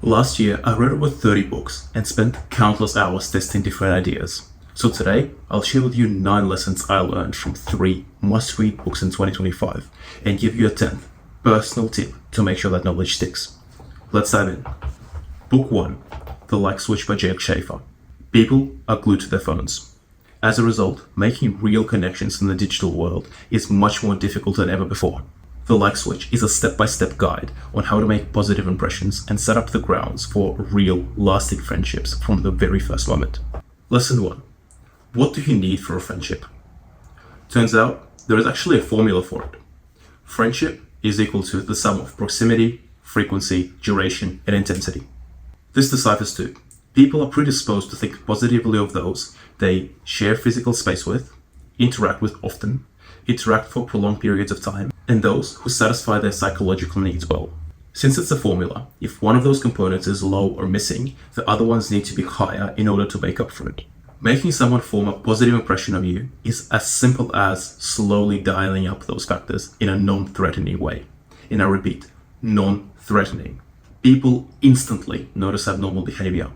Last year, I read over 30 books and spent countless hours testing different ideas. So today, I'll share with you 9 lessons I learned from 3 must-read books in 2025 and give you a 10th personal tip to make sure that knowledge sticks. Let's dive in. Book 1, The Like Switch by Jake Schaefer. People are glued to their phones. As a result, making real connections in the digital world is much more difficult than ever before. The Like Switch is a step-by-step guide on how to make positive impressions and set up the grounds for real, lasting friendships from the very first moment. Lesson 1. What do you need for a friendship? Turns out, there is actually a formula for it. Friendship is equal to the sum of proximity, frequency, duration, and intensity. This deciphers two. People are predisposed to think positively of those they share physical space with, interact with often, interact for prolonged periods of time, and those who satisfy their psychological needs well. Since it's a formula, if one of those components is low or missing, the other ones need to be higher in order to make up for it. Making someone form a positive impression of you is as simple as slowly dialing up those factors in a non-threatening way. And I repeat, non-threatening. People instantly notice abnormal behavior,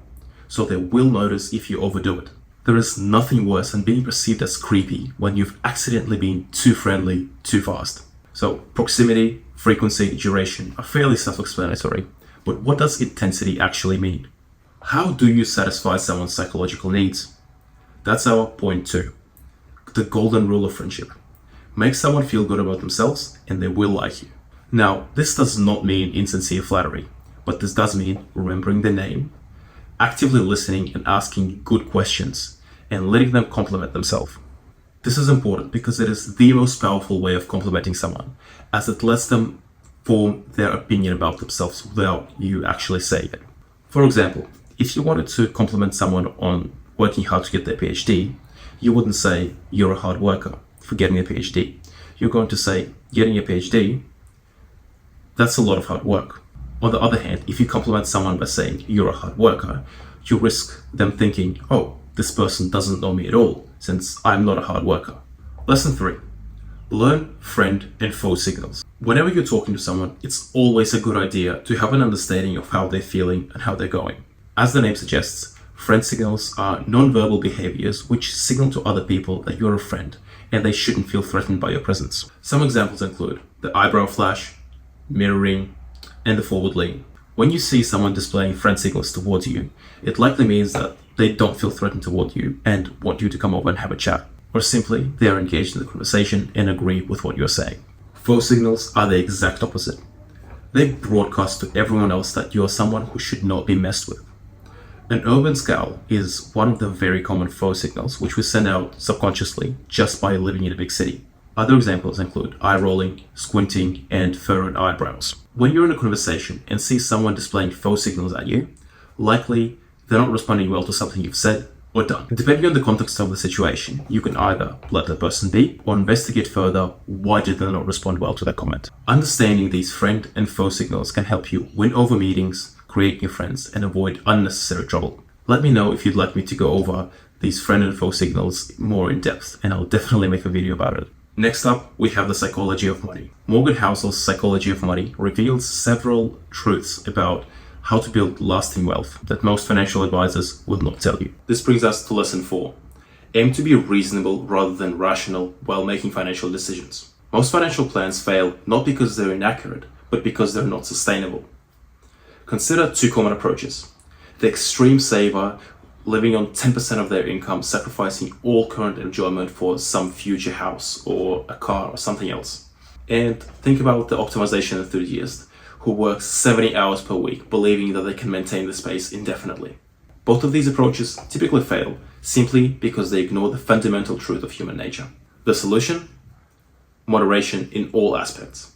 so they will notice if you overdo it. There is nothing worse than being perceived as creepy when you've accidentally been too friendly too fast. So proximity, frequency, duration are fairly self-explanatory, but what does intensity actually mean? How do you satisfy someone's psychological needs? That's our point 2. The golden rule of friendship. Make someone feel good about themselves and they will like you. Now, this does not mean insincere flattery, but this does mean remembering their name, actively listening and asking good questions, and letting them compliment themselves. This is important because it is the most powerful way of complimenting someone, as it lets them form their opinion about themselves without you actually saying it. For example, if you wanted to compliment someone on working hard to get their PhD, you wouldn't say, "You're a hard worker for getting a PhD." You're going to say, "Getting a PhD, that's a lot of hard work." On the other hand, if you compliment someone by saying, "You're a hard worker," you risk them thinking, "Oh, this person doesn't know me at all, since I'm not a hard worker." Lesson 3. Learn friend and foe signals. Whenever you're talking to someone, it's always a good idea to have an understanding of how they're feeling and how they're going. As the name suggests, friend signals are non-verbal behaviors which signal to other people that you're a friend and they shouldn't feel threatened by your presence. Some examples include the eyebrow flash, mirroring, and the forward lean. When you see someone displaying friend signals towards you, it likely means that they don't feel threatened toward you and want you to come over and have a chat, or simply they are engaged in the conversation and agree with what you're saying. Foe signals are the exact opposite. They broadcast to everyone else that you are someone who should not be messed with. An urban scowl is one of the very common foe signals which we send out subconsciously just by living in a big city. Other examples include eye rolling, squinting, and furrowed eyebrows. When you're in a conversation and see someone displaying foe signals at you, likely they're not responding well to something you've said or done. Depending on the context of the situation, you can either let the person be or investigate further why did they not respond well to that comment. Understanding these friend and foe signals can help you win over meetings, create new friends, and avoid unnecessary trouble. Let me know if you'd like me to go over these friend and foe signals more in depth, and I'll definitely make a video about it. Next up, we have the psychology of money. Morgan Housel's Psychology of Money reveals several truths about how to build lasting wealth that most financial advisors will not tell you. This brings us to lesson 4. Aim to be reasonable rather than rational while making financial decisions. Most financial plans fail not because they're inaccurate, but because they're not sustainable. Consider 2 common approaches. The extreme saver, living on 10% of their income, sacrificing all current enjoyment for some future house or a car or something else. And think about the optimization enthusiast who works 70 hours per week, believing that they can maintain the space indefinitely. Both of these approaches typically fail simply because they ignore the fundamental truth of human nature. The solution? Moderation in all aspects.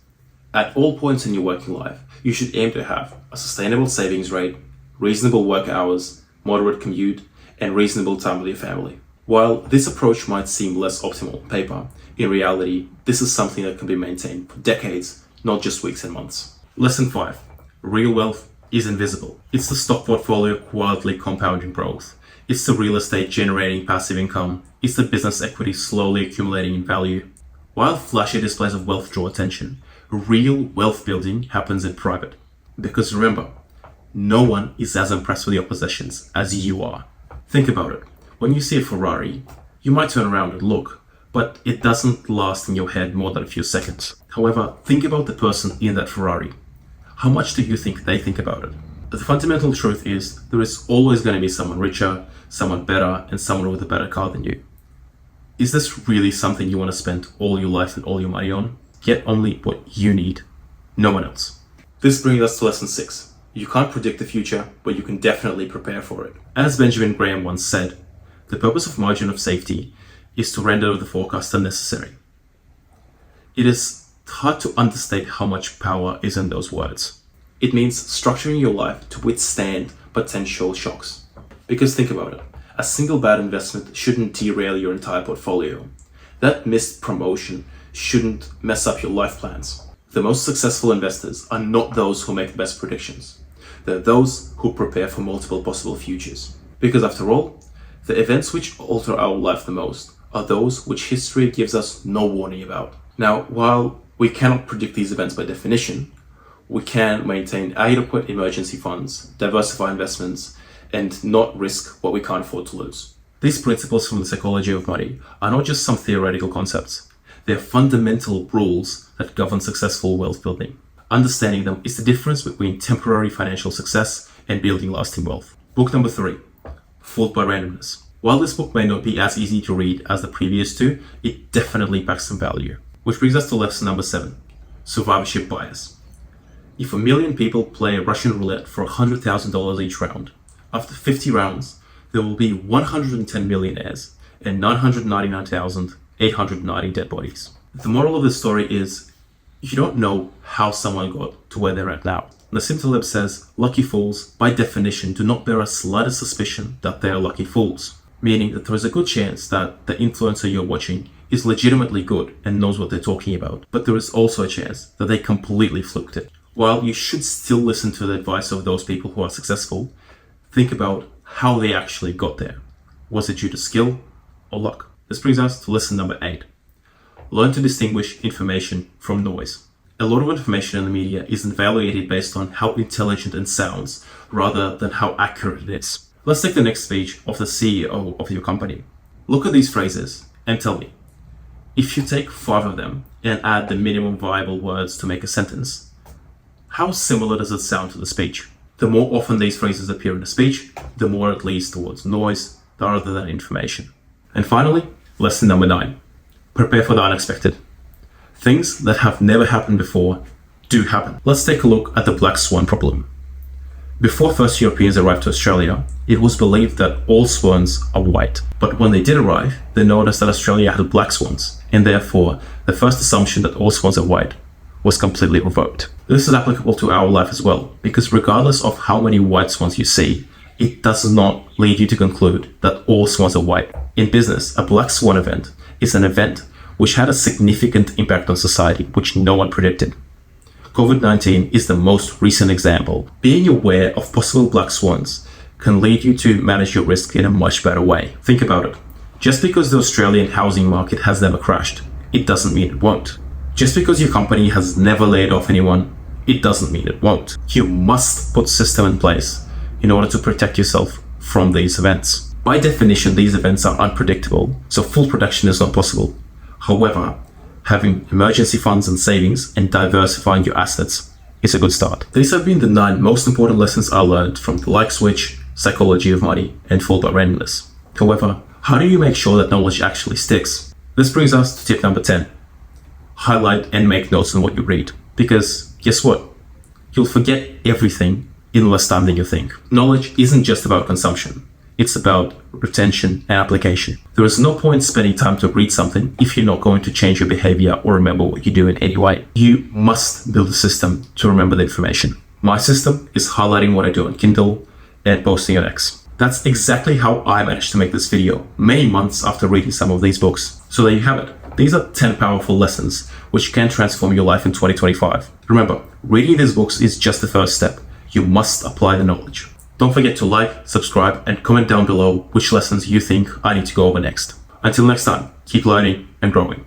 At all points in your working life, you should aim to have a sustainable savings rate, reasonable work hours, moderate commute, and reasonable time with your family. While this approach might seem less optimal on paper, in reality, this is something that can be maintained for decades, not just weeks and months. Lesson 5. Real wealth is invisible. It's the stock portfolio quietly compounding growth. It's the real estate generating passive income. It's the business equity slowly accumulating in value. While flashy displays of wealth draw attention, real wealth building happens in private. Because remember, no one is as impressed with your possessions as you are. Think about it. When you see a Ferrari, you might turn around and look, but it doesn't last in your head more than a few seconds. However, think about the person in that Ferrari. How much do you think they think about it? The fundamental truth is there is always going to be someone richer, someone better, and someone with a better car than you. Is this really something you want to spend all your life and all your money on? Get only what you need, no one else. This brings us to lesson 6. You can't predict the future, but you can definitely prepare for it. As Benjamin Graham once said, the purpose of margin of safety is to render the forecast unnecessary. It is hard to understate how much power is in those words. It means structuring your life to withstand potential shocks. Because think about it, a single bad investment shouldn't derail your entire portfolio. That missed promotion shouldn't mess up your life plans. The most successful investors are not those who make the best predictions. They're those who prepare for multiple possible futures. Because after all, the events which alter our life the most are those which history gives us no warning about. Now, while we cannot predict these events by definition, we can maintain adequate emergency funds, diversify investments, and not risk what we can't afford to lose. These principles from the psychology of money are not just some theoretical concepts. They're fundamental rules that govern successful wealth building. Understanding them is the difference between temporary financial success and building lasting wealth. Book number 3, Fooled by Randomness. While this book may not be as easy to read as the previous two, it definitely packs some value. Which brings us to lesson number 7, Survivorship Bias. If 1 million people play Russian roulette for $100,000 each round, after 50 rounds, there will be 110 millionaires and 999,890 dead bodies. The moral of the story is, you don't know how someone got to where they're at now. Nassim Taleb says, lucky fools, by definition, do not bear a slightest suspicion that they are lucky fools. Meaning that there is a good chance that the influencer you're watching is legitimately good and knows what they're talking about. But there is also a chance that they completely fluked it. While you should still listen to the advice of those people who are successful, think about how they actually got there. Was it due to skill or luck? This brings us to lesson number 8. Learn to distinguish information from noise. A lot of information in the media is evaluated based on how intelligent it sounds rather than how accurate it is. Let's take the next speech of the CEO of your company. Look at these phrases and tell me, if you take 5 of them and add the minimum viable words to make a sentence, how similar does it sound to the speech? The more often these phrases appear in a speech, the more it leads towards noise rather than information. And finally, lesson number 9. Prepare for the unexpected. Things that have never happened before do happen. Let's take a look at the black swan problem. Before first Europeans arrived to Australia, it was believed that all swans are white. But when they did arrive, they noticed that Australia had black swans, and therefore the first assumption that all swans are white was completely revoked. This is applicable to our life as well, because regardless of how many white swans you see, it does not lead you to conclude that all swans are white. In business, a black swan event is an event which had a significant impact on society, which no one predicted. COVID-19 is the most recent example. Being aware of possible black swans can lead you to manage your risk in a much better way. Think about it. Just because the Australian housing market has never crashed, it doesn't mean it won't. Just because your company has never laid off anyone, it doesn't mean it won't. You must put system in place in order to protect yourself from these events. By definition, these events are unpredictable, so full protection is not possible. However, having emergency funds and savings and diversifying your assets is a good start. These have been the 9 most important lessons I learned from the like switch, psychology of money, and Fooled by Randomness. However, how do you make sure that knowledge actually sticks? This brings us to tip number 10. Highlight and make notes on what you read. Because guess what? You'll forget everything in less time than you think. Knowledge isn't just about consumption. It's about retention and application. There is no point spending time to read something if you're not going to change your behavior or remember what you do in any way. You must build a system to remember the information. My system is highlighting what I do on Kindle and posting on X. That's exactly how I managed to make this video many months after reading some of these books. So there you have it. These are 10 powerful lessons which can transform your life in 2025. Remember, reading these books is just the first step. You must apply the knowledge. Don't forget to like, subscribe, and comment down below which lessons you think I need to go over next. Until next time, keep learning and growing.